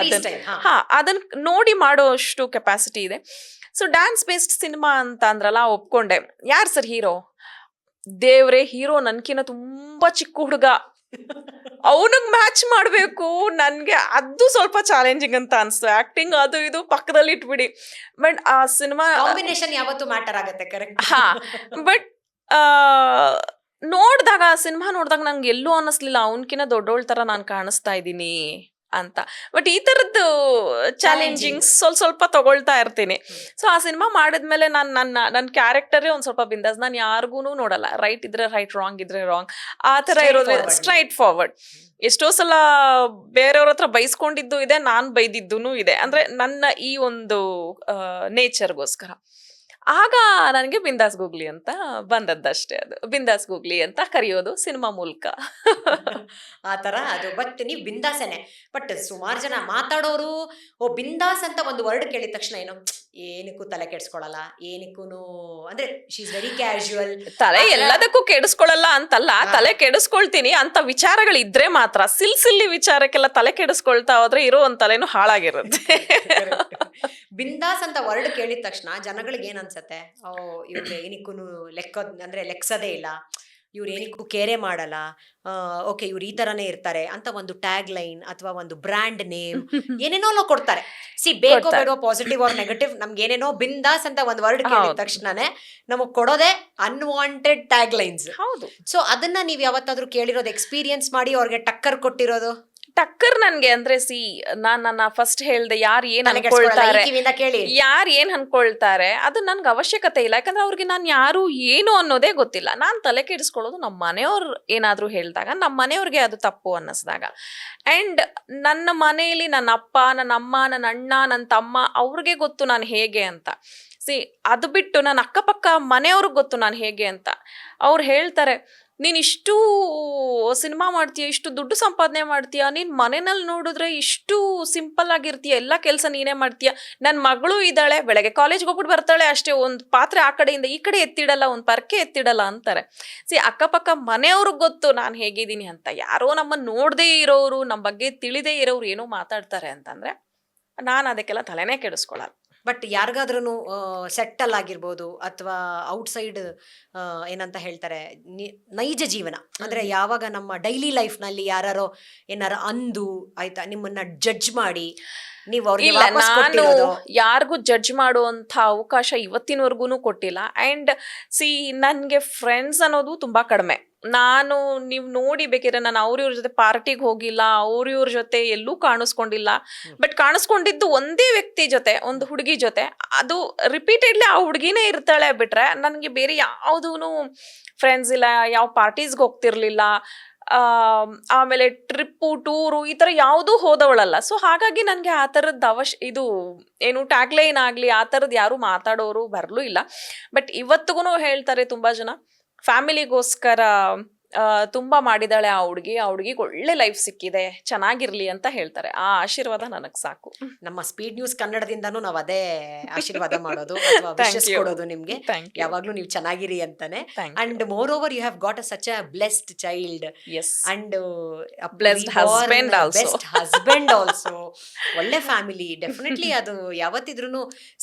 ಅದನ್ನು ನೋಡಿ ಮಾಡೋಷ್ಟು ಕೆಪಾಸಿಟಿ ಇದೆ. ಸೊ ಡ್ಯಾನ್ಸ್ ಬೇಸ್ಡ್ ಸಿನಿಮಾ ಅಂತ ಅಂದ್ರಲ್ಲ, ಒಪ್ಕೊಂಡೆ. ಯಾರು ಸರ್ ಹೀರೋ? ದೇವ್ರೆ, ಹೀರೋ ನನ್ಕಿನ್ನ ತುಂಬ ಚಿಕ್ಕ ಹುಡುಗ, ಅವನಿಗೆ ಮ್ಯಾಚ್ ಮಾಡಬೇಕು. ನನಗೆ ಅದು ಸ್ವಲ್ಪ ಚಾಲೆಂಜಿಂಗ್ ಅಂತ ಅನಿಸ್ತು. ಆ್ಯಕ್ಟಿಂಗ್ ಅದು ಇದು ಪಕ್ಕದಲ್ಲಿ ಇಟ್ಬಿಡಿ. ಬಟ್ ಆ ಸಿನಿಮಾ ಕಾಂಬಿನೇಷನ್ ಯಾವತ್ತೂ ಮ್ಯಾಟರ್ ಆಗುತ್ತೆ. ಕರೆಕ್ಟ್. ಬಟ್ ನೋಡಿದಾಗ ಆ ಸಿನಿಮಾ ನೋಡಿದಾಗ ನಂಗೆ ಎಲ್ಲೂ ಅನ್ನಿಸ್ಲಿಲ್ಲ ಅವನಕಿನ್ನ ದೊಡ್ಡೋಳ್ ಥರ ನಾನು ಕಾಣಿಸ್ತಾ ಇದ್ದೀನಿ ಅಂತ. ಬಟ್ ಈ ಥರದ್ದು ಚಾಲೆಂಜಿಂಗ್ಸ್ ಸ್ವಲ್ಪ ತಗೊಳ್ತಾ ಇರ್ತೀನಿ. ಸೊ ಆ ಸಿನಿಮಾ ಮಾಡಿದ್ಮೇಲೆ ನನ್ನ ಕ್ಯಾರೆಕ್ಟರೇ ಒಂದು ಸ್ವಲ್ಪ ಬಿಂದಾಸ್. ನಾನು ಯಾರಿಗೂ ನೋಡಲ್ಲ, ರೈಟ್ ಇದ್ರೆ ರೈಟ್, ರಾಂಗ್ ಇದ್ರೆ ರಾಂಗ್, ಆ ಥರ ಇರೋದು. Straight forward. ಎಷ್ಟೋ ಸಲ ಬೇರೆಯವ್ರ ಹತ್ರ ಬೈಸ್ಕೊಂಡಿದ್ದು ಇದೆ, ನಾನು ಬೈದಿದ್ದೂ ಇದೆ. ಅಂದರೆ ನನ್ನ ಈ ಒಂದು ನೇಚರ್ಗೋಸ್ಕರ. ಆಗ ನನಗೆ ಬಿಂದಾಸ್ ಗೂಗ್ಲಿ ಅಂತ ಬಂದದ್ದಷ್ಟೇ. ಅದು ಬಿಂದಾಸ್ ಗೂಗ್ಲಿ ಅಂತ ಕರೆಯೋದು ಸಿನಿಮಾ ಮೂಲಕ. ಆ ತರ ಅದು. ಬಟ್ ನೀವು ಬಿಂದಾಸನೆ. ಬಟ್ ಸುಮಾರು ಜನ ಮಾತಾಡೋರು ಓ ಬಿಂದಾಸ್ ಅಂತ ಒಂದು ವರ್ಡ್ ಕೇಳಿದ ತಕ್ಷಣ ಏನಕ್ಕೂ ತಲೆ ಕೆಡ್ಸ್ಕೊಳಲ್ಲ, ಏನಕ್ಕೂ ಅಂದ್ರೆ ಶಿ ಇಸ್ ವೆರಿ ಕ್ಯಾಶುವಲ್. ತಲೆ ಎಲ್ಲದಕ್ಕೂ ಕೆಡಿಸ್ಕೊಳ್ಳಲ್ಲ ಅಂತಲ್ಲ, ತಲೆ ಕೆಡಿಸ್ಕೊಳ್ತೀನಿ ಅಂತ ವಿಚಾರಗಳು ಇದ್ರೆ ಮಾತ್ರ. ಸಿಲ್ಲಿ ವಿಚಾರಕ್ಕೆಲ್ಲ ತಲೆ ಕೆಡಿಸ್ಕೊಳ್ತಾ ಹೋದ್ರೆ ಇರೋ ಒಂದ್ ತಲೆನೂ ಹಾಳಾಗಿರುತ್ತೆ. ಬಿಂದಾಸ್ ಅಂತ ವರ್ಡ್ ಕೇಳಿದ ತಕ್ಷಣ ಜನಗಳಿಗೆ ಏನ್ ಅನ್ಸತ್ತೆ? ಇವ್ರಿಗೆ ಏನಕ್ಕೂ ಲೆಕ್ಸದೇ ಇಲ್ಲ, ಇವ್ರು ಏನಕ್ಕೂ ಕೇರೆ ಮಾಡಲ್ಲ, ಓಕೆ ಇವ್ರು ಈ ತರನೇ ಇರ್ತಾರೆ ಅಂತ ಒಂದು ಟ್ಯಾಗ್ ಲೈನ್ ಅಥವಾ ಒಂದು ಬ್ರ್ಯಾಂಡ್ ನೇಮ್ ಏನೇನೋ ಕೊಡ್ತಾರೆ. ಬೇಕೋ ಬೇಡೋ ಪಾಸಿಟಿವ್ ಆರ್ ನೆಗೆಟಿವ್, ನಮ್ಗೆ ಏನೇನೋ ಬಿಂದಾಸ್ ಅಂತ ಒಂದು ವರ್ಡ್ ಕೇಳಿದ ತಕ್ಷಣನೇ ನಮಗ್ ಕೊಡೋದೆ ಅನ್ವಾಂಟೆಡ್ ಟ್ಯಾಗ್ ಲೈನ್ಸ್. ಹೌದು. ಸೊ ಅದನ್ನ ನೀವ್ ಯಾವತ್ತಾದ್ರೂ ಕೇಳಿರೋದು, ಎಕ್ಸ್ಪೀರಿಯನ್ಸ್ ಮಾಡಿ ಅವ್ರಿಗೆ ಟಕ್ಕರ್ ಕೊಟ್ಟಿರೋದು? ಟಕ್ಕರ್ ನನ್ಗೆ ಅಂದ್ರೆ ನನ್ನ ಫಸ್ಟ್ ಹೇಳ್ದೆ, ಯಾರು ಏನ್ ಅನ್ಕೊಳ್ತಾರೆ, ಯಾರು ಏನ್ ಅನ್ಕೊಳ್ತಾರೆ ಅದು ನನ್ಗೆ ಅವಶ್ಯಕತೆ ಇಲ್ಲ. ಯಾಕಂದ್ರೆ ಅವ್ರಿಗೆ ನಾನು ಯಾರು ಏನು ಅನ್ನೋದೇ ಗೊತ್ತಿಲ್ಲ. ನಾನು ತಲೆ ಕೆಡಿಸ್ಕೊಳ್ಳೋದು ನಮ್ಮ ಮನೆಯವ್ರು ಏನಾದ್ರು ಹೇಳಿದಾಗ, ನಮ್ಮ ಮನೆಯವ್ರಿಗೆ ಅದು ತಪ್ಪು ಅನ್ನಿಸ್ದಾಗ. ಅಂಡ್ ನನ್ನ ಮನೆಯಲ್ಲಿ ನನ್ನ ಅಪ್ಪ, ನನ್ನ ಅಮ್ಮ, ನನ್ನ ಅಣ್ಣ, ನನ್ನ ತಮ್ಮ, ಅವ್ರಿಗೆ ಗೊತ್ತು ನಾನು ಹೇಗೆ ಅಂತ. ಅದು ಬಿಟ್ಟು ನನ್ನ ಅಕ್ಕಪಕ್ಕ ಮನೆಯವ್ರಿಗೆ ಗೊತ್ತು ನಾನು ಹೇಗೆ ಅಂತ. ಅವ್ರು ಹೇಳ್ತಾರೆ, ನೀನು ಇಷ್ಟು ಸಿನಿಮಾ ಮಾಡ್ತೀಯ, ಇಷ್ಟು ದುಡ್ಡು ಸಂಪಾದನೆ ಮಾಡ್ತೀಯ, ನೀನು ಮನೆಯಲ್ಲಿ ನೋಡಿದ್ರೆ ಇಷ್ಟು ಸಿಂಪಲ್ ಆಗಿರ್ತೀಯ, ಎಲ್ಲ ಕೆಲಸ ನೀನೇ ಮಾಡ್ತೀಯ. ನನ್ನ ಮಗಳು ಇದ್ದಾಳೆ, ಬೆಳಗ್ಗೆ ಕಾಲೇಜ್ಗೆ ಹೋಗ್ಬಿಟ್ಟು ಬರ್ತಾಳೆ ಅಷ್ಟೇ, ಒಂದು ಪಾತ್ರೆ ಆ ಕಡೆಯಿಂದ ಈ ಕಡೆ ಎತ್ತಿಡಲ್ಲ, ಒಂದು ಪರ್ಕೆ ಎತ್ತಿಡಲ್ಲ ಅಂತಾರೆ. ಅಕ್ಕಪಕ್ಕ ಮನೆಯವ್ರಿಗೆ ಗೊತ್ತು ನಾನು ಹೇಗಿದ್ದೀನಿ ಅಂತ. ಯಾರೋ ನಮ್ಮನ್ನು ನೋಡದೇ ಇರೋರು, ನಮ್ಮ ಬಗ್ಗೆ ತಿಳಿದೇ ಇರೋರು ಏನೋ ಮಾತಾಡ್ತಾರೆ ಅಂತಂದರೆ ನಾನು ಅದಕ್ಕೆಲ್ಲ ತಲೆನೇ ಕೆಡಿಸ್ಕೊಳ್ಳಲ್ಲ. ಬಟ್ ಯಾರಿಗಾದ್ರೂ ಸೆಟ್ಟಲ್ ಆಗಿರ್ಬೋದು ಅಥವಾ ಔಟ್ಸೈಡ್ ಏನಂತ ಹೇಳ್ತಾರೆ ನೈಜ ಜೀವನ ಅಂದ್ರೆ ಯಾವಾಗ ನಮ್ಮ ಡೈಲಿ ಲೈಫ್ನಲ್ಲಿ ಯಾರೋ ಏನಾರ ಅಂದು ಆಯ್ತಾ ನಿಮ್ಮನ್ನ ಜಡ್ಜ್ ಮಾಡಿ ನೀವು ಅವ್ರಿಗೆ ವಾಪಸ್ ಕೊಟ್ಟಿರೋದು? ಯಾರಿಗೂ ಜಡ್ಜ್ ಮಾಡುವಂಥ ಅವಕಾಶ ಇವತ್ತಿನವರೆಗೂ ಕೊಟ್ಟಿಲ್ಲ. ಆ್ಯಂಡ್ ನನಗೆ ಫ್ರೆಂಡ್ಸ್ ಅನ್ನೋದು ತುಂಬ ಕಡಿಮೆ. ನಾನು ನೀವು ನೋಡಿ ಬೇಕಿದ್ರೆ ನಾನು ಅವ್ರಿವ್ರ ಜೊತೆ ಪಾರ್ಟಿಗೆ ಹೋಗಿಲ್ಲ, ಅವ್ರಿವ್ರ ಜೊತೆ ಎಲ್ಲೂ ಕಾಣಿಸ್ಕೊಂಡಿಲ್ಲ. ಬಟ್ ಕಾಣಿಸ್ಕೊಂಡಿದ್ದು ಒಂದೇ ವ್ಯಕ್ತಿ ಜೊತೆ, ಒಂದು ಹುಡುಗಿ ಜೊತೆ. ಅದು ರಿಪೀಟೆಡ್ಲಿ ಆ ಹುಡುಗಿನೇ ಇರ್ತಾಳೆ ಬಿಟ್ರೆ ನನಗೆ ಬೇರೆ ಯಾವುದೂ ಫ್ರೆಂಡ್ಸ್ ಇಲ್ಲ, ಯಾವ ಪಾರ್ಟೀಸ್ಗೆ ಹೋಗ್ತಿರ್ಲಿಲ್ಲ. ಆಮೇಲೆ ಟ್ರಿಪ್ಪು, ಟೂರು ಈ ಥರ ಯಾವುದೂ ಹೋದವಳಲ್ಲ. ಸೊ ಹಾಗಾಗಿ ನನಗೆ ಆ ಥರದ್ದು ಇದು ಏನು ಟ್ಯಾಗ್ಲೈನ್ ಆಗಲಿ ಆ ಥರದ್ದು ಯಾರೂ ಮಾತಾಡೋರು ಬರಲೂ ಇಲ್ಲ. ಬಟ್ ಇವತ್ತಿಗೂ ಹೇಳ್ತಾರೆ ತುಂಬ ಜನ, ಫ್ಯಾಮಿಲಿಗೋಸ್ಕರ ತುಂಬ ಮಾಡಿದಾಳೆ ಆ ಹುಡುಗಿಗೆ ಒಳ್ಳೆ ಲೈಫ್ ಸಿಕ್ಕಿದೆ, ಚೆನ್ನಾಗಿರ್ಲಿ ಅಂತ ಹೇಳ್ತಾರೆ. ಆ ಆಶೀರ್ವಾದ ನನಗೆ ಸಾಕು. ನಮ್ಮ ಸ್ಪೀಡ್ ನ್ಯೂಸ್ ಕನ್ನಡದಿಂದನೂ ನಾವು ಅದೇ ಆಶೀರ್ವಾದ ಮಾಡೋದು ಅಥವಾ ವಿಶಸ್ ಕೊಡೋದು ನಿಮ್ಗೆ, ಯಾವಾಗ್ಲೂ ನೀವು ಚೆನ್ನಾಗಿರಿ ಅಂತಾನೆ. And moreover you have got such a blessed child and blessed husband also. ಒಳ್ಳೆ ಫ್ಯಾಮಿಲಿ. ಡೆಫಿನೆಟ್ಲಿ ಅದು ಯಾವತ್ತಿದ್ರೂ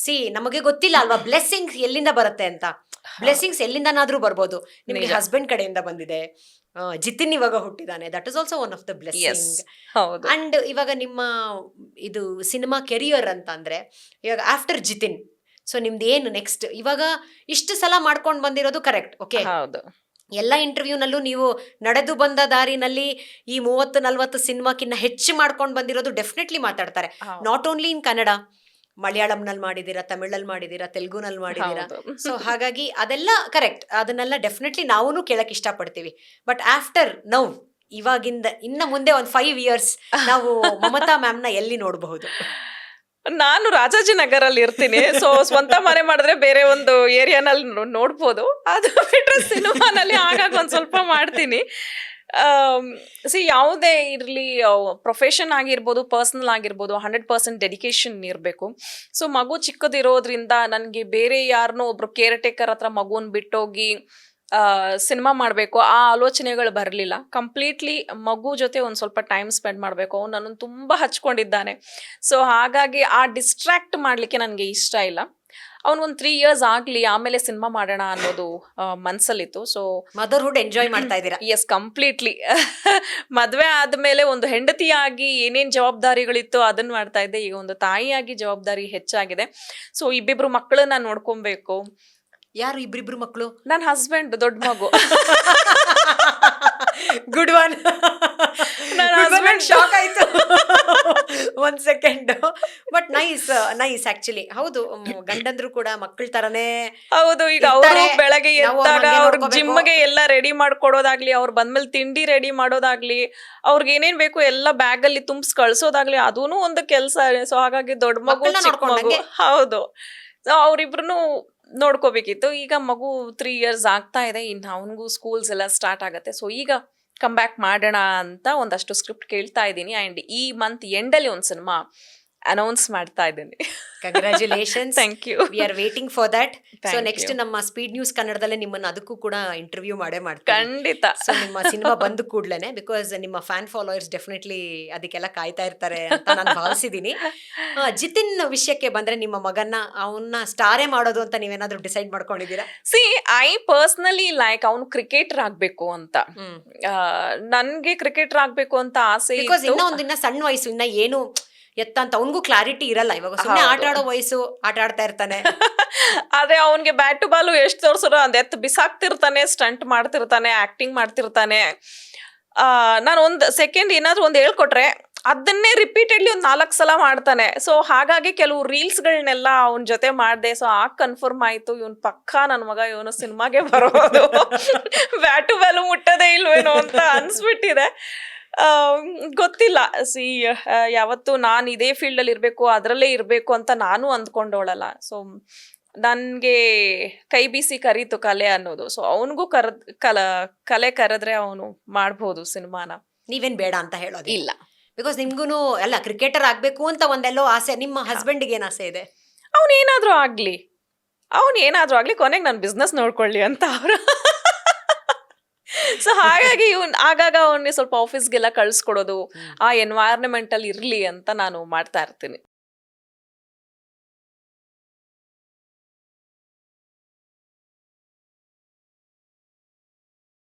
ನಮಗೆ ಗೊತ್ತಿಲ್ಲ ಅಲ್ವಾ ಬ್ಲೆಸ್ಸಿಂಗ್ಸ್ ಎಲ್ಲಿಂದ ಬರುತ್ತೆ ಅಂತ. ಬ್ಲೆಸ್ಸಿಂಗ್ಸ್ ಎಲ್ಲಿಂದನಾದ್ರೂ ಬರ್ಬೋದು. ನಿಮಗೆ ಹಸ್ಬೆಂಡ್ ಕಡೆಯಿಂದ ಬಂದಿದೆ, ಜಿತಿನ್ ಇವಾಗ ಹುಟ್ಟಿದಾನೆ, that is also one of the blessing. ಅಂಡ್ ಇವಾಗ ನಿಮ್ಮ ಇದು ಸಿನಿಮಾ ಕೆರಿಯರ್ ಅಂತ ಅಂದ್ರೆ ಇವಾಗ ಆಫ್ಟರ್ ಜಿತಿನ್, ಸೊ ನಿಮ್ದು ಏನು ನೆಕ್ಸ್ಟ್? ಇವಾಗ ಇಷ್ಟು ಸಲ ಮಾಡ್ಕೊಂಡು ಬಂದಿರೋದು ಕರೆಕ್ಟ್, ಓಕೆ. ಹೌದು. ಎಲ್ಲ ಇಂಟರ್ವ್ಯೂನಲ್ಲೂ ನೀವು ನಡೆದು ಬಂದ ದಾರಿನಲ್ಲಿ ಈ 30-40 ಸಿನಿಮಾಕ್ಕಿಂತ ಹೆಚ್ಚು ಮಾಡ್ಕೊಂಡು ಬಂದಿರೋದು ಡೆಫಿನೆಟ್ಲಿ ಮಾತಾಡ್ತಾರೆ. ಹೌದು. ನಾಟ್ ಓನ್ಲಿ ಇನ್ ಕನ್ನಡ, ಮಲಯಾಳಂನಲ್ಲಿ ಮಾಡಿದ್ದೀರಾ, ತಮಿಳಲ್ಲಿ ಮಾಡಿದ್ದೀರಾ, ತೆಲುಗುನಲ್ಲಿ ಮಾಡಿದ್ದೀರಾ. ಹೌದು. ಸೊ ಹಾಗಾಗಿ ಅದೆಲ್ಲ ಕರೆಕ್ಟ್, ಅದನ್ನೆಲ್ಲ ಡೆಫಿನೆಟ್ಲಿ ನಾವು ಕೇಳಕ್ ಇಷ್ಟಪಡ್ತೀವಿ. ಬಟ್ ಆಫ್ಟರ್ ನೌ, ಇವಾಗಿಂದ ಇನ್ನ ಮುಂದೆ ಒಂದು 5 years ನಾವು ಮಮತಾ ಮ್ಯಾಮ್ನ ಎಲ್ಲಿ ನೋಡಬಹುದು? ನಾನು ರಾಜಾಜಿನಗರಲ್ಲಿ ಇರ್ತೀನಿ. ಸೊ ಸ್ವಂತ ಮನೆ ಮಾಡಿದ್ರೆ ಬೇರೆ ಒಂದು ಏರಿಯಾನಲ್ಲಿ ನೋಡ್ಬೋದು. ಅದು ಬಿಟ್ರೆ ಸಿನಿಮಾನಲ್ಲಿ ಆಗಾಗ ಒಂದ್ ಸ್ವಲ್ಪ ಮಾಡ್ತೀನಿ. ಯಾವುದೇ ಇರಲಿ, ಪ್ರೊಫೆಷನ್ ಆಗಿರ್ಬೋದು, ಪರ್ಸನಲ್ ಆಗಿರ್ಬೋದು, 100% ಡೆಡಿಕೇಶನ್ ಇರಬೇಕು. ಸೊ ಮಗು ಚಿಕ್ಕದಿರೋದ್ರಿಂದ ನನಗೆ ಬೇರೆ ಯಾರನ್ನೋ ಒಬ್ರು ಕೇರ್ ಟೇಕರ್ ಹತ್ರ ಮಗುನ್ ಬಿಟ್ಟೋಗಿ ಸಿನಿಮಾ ಮಾಡಬೇಕು ಆ ಆಲೋಚನೆಗಳು ಬರಲಿಲ್ಲ. ಕಂಪ್ಲೀಟ್ಲಿ ಮಗು ಜೊತೆ ಒಂದು ಸ್ವಲ್ಪ ಟೈಮ್ ಸ್ಪೆಂಡ್ ಮಾಡಬೇಕು. ಅವ್ನು ನನ್ನನ್ನು ತುಂಬ ಹಚ್ಕೊಂಡಿದ್ದಾನೆ. ಸೊ ಹಾಗಾಗಿ ಆ ಡಿಸ್ಟ್ರಾಕ್ಟ್ ಮಾಡಲಿಕ್ಕೆ ನನಗೆ ಇಷ್ಟ ಇಲ್ಲ. ಅವ್ನು ಒಂದು 3 years ಆಗಲಿ, ಆಮೇಲೆ ಸಿನಿಮಾ ಮಾಡೋಣ ಅನ್ನೋದು ಮನಸ್ಸಲ್ಲಿತ್ತು. ಸೊ ಮದರ್ಹುಡ್ ಎಂಜಾಯ್ ಮಾಡ್ತಾ ಇದ್ದೀರಾ? Yes, completely. ಮದುವೆ ಆದಮೇಲೆ ಒಂದು ಹೆಂಡತಿಯಾಗಿ ಏನೇನು ಜವಾಬ್ದಾರಿಗಳಿತ್ತು ಅದನ್ನು ಮಾಡ್ತಾ ಇದ್ದೆ. ಈಗ ಒಂದು ತಾಯಿಯಾಗಿ ಜವಾಬ್ದಾರಿ ಹೆಚ್ಚಾಗಿದೆ. ಸೊ ಇಬ್ಬಿಬ್ರು ಮಕ್ಕಳನ್ನ ನೋಡ್ಕೊಬೇಕು. ಯಾರು ಇಬ್ರಿಬ್ರು ಮಕ್ಕಳು? ನನ್ನ ಹಸ್ಬೆಂಡ್, ದೊಡ್ಡ ಮಗು. Good one. ನನ್ನ ಹಸ್ಬೆಂಡ್ ಶಾಕ್ ಆಯ್ತು 1 second. But nice actually. ಹೌದು, ಗಂಡಂದ್ರು ಕೂಡ ಮಕ್ಕಳ ತರನೇ. ಹೌದು, ಈಗ ಅವರು ಇರ್ತಾರೆ. ಬೆಳಗ್ಗೆ ನಾವು ಎದ್ದಾಗ ಅವ್ರನ್ನ ಅವ್ರಿಗೆ ನೋಡ್ಕೋಬೇಕು. ಜಿಮ್ಗೆ ಎಲ್ಲ ರೆಡಿ ಮಾಡ್ಕೊಡೋದಾಗ್ಲಿ, ಅವ್ರು ಬಂದ್ಮೇಲೆ ತಿಂಡಿ ರೆಡಿ ಮಾಡೋದಾಗ್ಲಿ, ಅವ್ರಿಗೆ ಏನೇನ್ ಬೇಕು ಎಲ್ಲ ಬ್ಯಾಗ್ ಅಲ್ಲಿ ತುಂಬಿಸ್ ಕಳ್ಸೋದಾಗ್ಲಿ, ಅದೂನು ಒಂದು ಕೆಲಸ. ಸೊ ಹಾಗಾಗಿ ದೊಡ್ಡ ಮಗು, ಮಕ್ಕಳ್ನ ಚಿಕ್ಕ ಮಗು. ನೋಡ್ಕೊಂಡಂಗೆ. ಹೌದು. ಸೊ ಅವ್ರಿಬ್ರು ನೋಡ್ಕೋಬೇಕಿತ್ತು. ಈಗ ಮಗು 3 years ಆಗ್ತಾ ಇದೆ. ಇನ್ನು ಅವನಿಗೂ ಸ್ಕೂಲ್ಸ್ ಎಲ್ಲ ಸ್ಟಾರ್ಟ್ ಆಗತ್ತೆ. ಸೊ ಈಗ ಕಮ್ ಬ್ಯಾಕ್ ಮಾಡೋಣ ಅಂತ ಒಂದಷ್ಟು ಸ್ಕ್ರಿಪ್ಟ್ ಕೇಳ್ತಾ ಇದ್ದೀನಿ. ಆ್ಯಂಡ್ ಈ ಮಂತ್ ಎಂಡಲ್ಲಿ ಒಂದು ಸಿನಿಮಾ ಅನೌನ್ಸ್ ಮಾಡ್ತಾ ಇದ್ದೀನಿ. Congratulations. Thank you. We are waiting for that. So Thank next you. ನಮ್ಮ ಸ್ಪೀಡ್ ನ್ಯೂಸ್ ಕನ್ನಡದಲ್ಲೇ ನಿಮ್ಮನ್ನ ಅದಕ್ಕೂ ಕೂಡ ಇಂಟರ್ವ್ಯೂ ಮಾಡ್ತೀವಿ. ಖಂಡಿತ. ಸೊ ನಿಮ್ಮ ಸಿನಿಮಾ ಬಂದ ಕೂಡ್ಲೇನೆ, ಬಿಕಾಸ್ ನಿಮ್ಮ ಫ್ಯಾನ್ ಫಾಲೋವರ್ಸ್ ಡೆಫಿನೆಟ್ಲಿ ಅದಕ್ಕೆಲ್ಲ ಕಾಯ್ತಾ ಇರ್ತಾರೆ ಅಂತ ನಾನು ಭಾವಿಸಿದ್ದೀನಿ. ಜಿತಿನ್ ವಿಷಯಕ್ಕೆ ಬಂದ್ರೆ, ನಿಮ್ಮ ಮಗನ್ನ ಅವನ್ನ ಸ್ಟಾರೇ ಮಾಡೋದು ಅಂತ ನೀವೇನಾದ್ರೂ ಡಿಸೈಡ್ ಮಾಡ್ಕೊಂಡಿದ್ದೀರಾ? ಐ ಪರ್ಸ್ನಲಿ ಲೈಕ್ ಅವನು ಕ್ರಿಕೆಟರ್ ಆಗ್ಬೇಕು ಅಂತ. ನನ್ಗೆ ಕ್ರಿಕೆಟರ್ ಆಗ್ಬೇಕು ಅಂತ ಆಸೆ ಬಿಕಾಸ್ ಇತ್ತು. ಇನ್ನ ಸಣ್ಣ ವಯಸ್ಸು, ಇನ್ನ ಏನು ಎತ್ತ ಅಂತ ಅವನಿಗೂ ಕ್ಲಾರಿಟಿ ಇರಲ್ಲ. ಇವಾಗ ಸುಮ್ಮನೆ ಹೌದು. ಆಟ ಆಡೋ ವಯಸ್ಸು, ಆಟ ಆಡ್ತಾ ಇರ್ತಾನೆ. ಆದ್ರೆ ಅವನ್ಗೆ ಬ್ಯಾಟು ಬಾಲು ಎಷ್ಟು ತೋರ್ಸೋರು ಅಂದ್ ಎತ್ತು ಬಿಸಾಕ್ತಿರ್ತಾನೆ, ಸ್ಟಂಟ್ ಮಾಡ್ತಿರ್ತಾನೆ, ಆಕ್ಟಿಂಗ್ ಮಾಡ್ತಿರ್ತಾನೆ. ನಾನು ಒಂದು ಸೆಕೆಂಡ್ ಏನಾದ್ರು ಒಂದು ಹೇಳ್ಕೊಟ್ರೆ ಅದನ್ನೇ ರಿಪೀಟೆಡ್ಲಿ ಒಂದು 4 ಸಲ ಮಾಡ್ತಾನೆ. ಸೊ ಹಾಗಾಗಿ ಕೆಲವು ರೀಲ್ಸ್ಗಳನ್ನೆಲ್ಲ ಅವನ ಜೊತೆ ಮಾಡಿದೆ. ಸೊ ಕನ್ಫರ್ಮ್ ಆಯ್ತು, ಇವನ್ ಪಕ್ಕಾ ನನ್ನ ಮಗ, ಇವನು ಸಿನಿಮಾಗೆ ಬರೋದು. ಬ್ಯಾಟು ಬಾಲು ಮುಟ್ಟೋದೇ ಇಲ್ವೇನೋ ಅಂತ ಅನ್ಸ್ಬಿಟ್ಟಿದೆ. ಗೊತ್ತಿಲ್ಲ. ಯಾವತ್ತು ನಾನು ಇದೇ ಫೀಲ್ಡಲ್ಲಿ ಇರಬೇಕು, ಅದರಲ್ಲೇ ಇರಬೇಕು ಅಂತ ನಾನು ಅಂದ್ಕೊಂಡೋಳಲ್ಲ. ಸೊ ನನಗೆ ಕೈ ಬೀಸಿ ಕರೀತು ಕಲೆ ಅನ್ನೋದು. ಸೊ ಅವನಿಗೂ ಕಲೆ ಕರೆದ್ರೆ ಅವನು ಮಾಡ್ಬೋದು ಸಿನಿಮಾನ. ನೀವೇನ್ ಬೇಡ ಅಂತ ಹೇಳೋದು ಇಲ್ಲ. ಬಿಕಾಸ್ ನಿಮ್ಗೂನು ಅಲ್ಲ, ಕ್ರಿಕೆಟರ್ ಆಗ್ಬೇಕು ಅಂತ ಒಂದೆಲ್ಲೋ ಆಸೆ. ನಿಮ್ಮ ಹಸ್ಬೆಂಡ್ಗೆ ಏನ್ ಆಸೆ ಇದೆ? ಅವನೇನಾದ್ರೂ ಆಗ್ಲಿ, ಕೊನೆಗೆ ನಾನು ಬಿಸ್ನೆಸ್ ನೋಡ್ಕೊಳ್ಳಿ ಅಂತ ಅವರು. ಸೊ ಹಾಗಾಗಿ ಆಗಾಗ ಅವನಿಗೆ ಸ್ವಲ್ಪ ಆಫೀಸ್ಗೆಲ್ಲ ಕಳ್ಸ್ಕೊಡೋದು, ಆ ಎನ್ವೈರನ್ಮೆಂಟ್ ಅಲ್ಲಿ ಇರ್ಲಿ ಅಂತ ನಾನು ಮಾಡ್ತಾ ಇರ್ತೀನಿ.